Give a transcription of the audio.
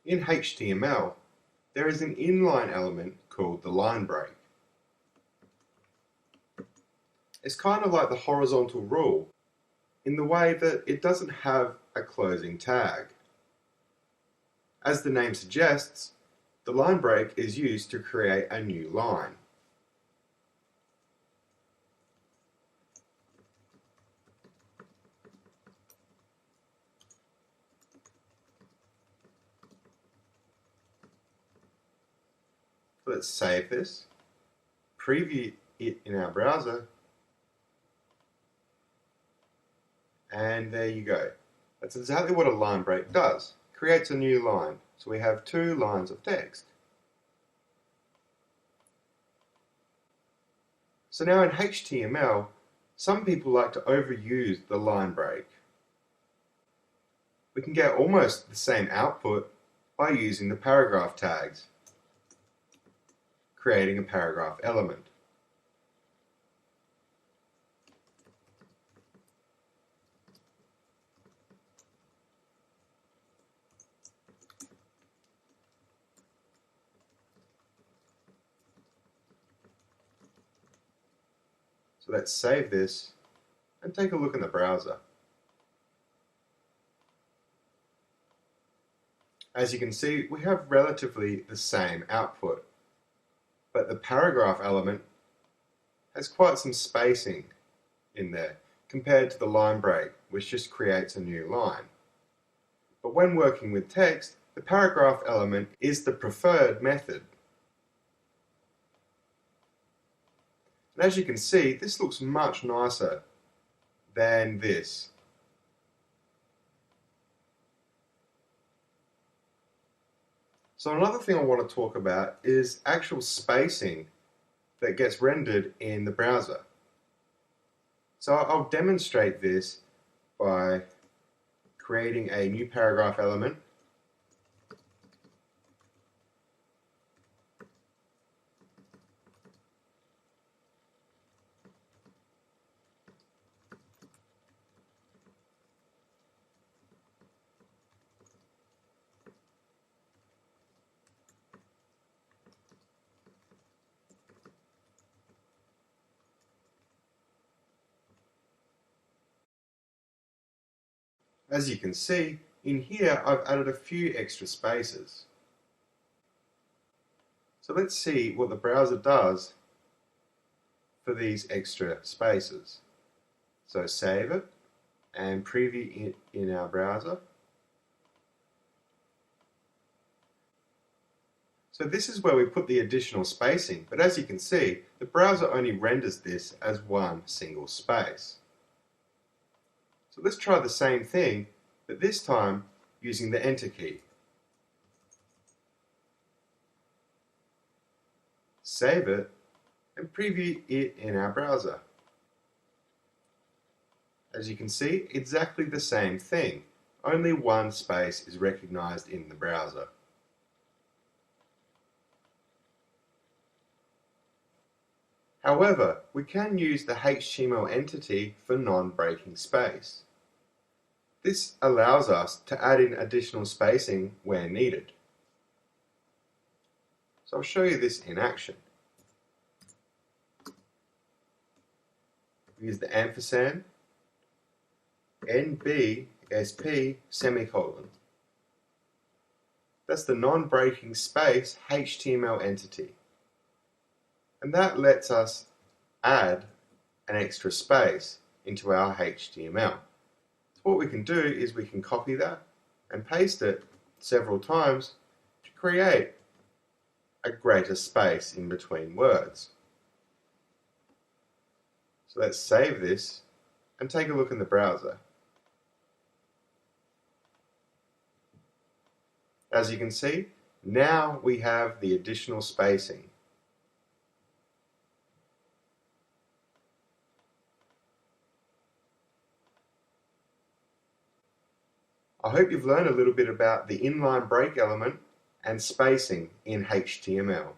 In HTML, there is an inline element called the line break. It's kind of like the horizontal rule in the way that it doesn't have a closing tag. As the name suggests, the line break is used to create a new line. Let's save this, preview it in our browser, and there you go. That's exactly what a line break does. It creates a new line. So we have 2 lines of text. So now in HTML, some people like to overuse the line break. We can get almost the same output by using the paragraph tags, creating a paragraph element. So let's save this and take a look in the browser. As you can see, we have relatively the same output, but the paragraph element has quite some spacing in there compared to the line break, which just creates a new line. But when working with text, the paragraph element is the preferred method. And as you can see, this looks much nicer than this. So another thing I want to talk about is actual spacing that gets rendered in the browser. So I'll demonstrate this by creating a new paragraph element. As you can see, in here I've added a few extra spaces. So let's see what the browser does for these extra spaces. So save it and preview it in our browser. So this is where we put the additional spacing, but as you can see, the browser only renders this as one single space. So let's try the same thing, but this time using the Enter key. Save it and preview it in our browser. As you can see, exactly the same thing, only one space is recognized in the browser. However, we can use the HTML entity for non-breaking space. This allows us to add in additional spacing where needed. So I'll show you this in action. Use the ampersand, NBSP semicolon. That's the non-breaking space HTML entity. And that lets us add an extra space into our HTML. So what we can do is we can copy that and paste it several times to create a greater space in between words. So let's save this and take a look in the browser. As you can see, now we have the additional spacing. I hope you've learned a little bit about the inline break element and spacing in HTML.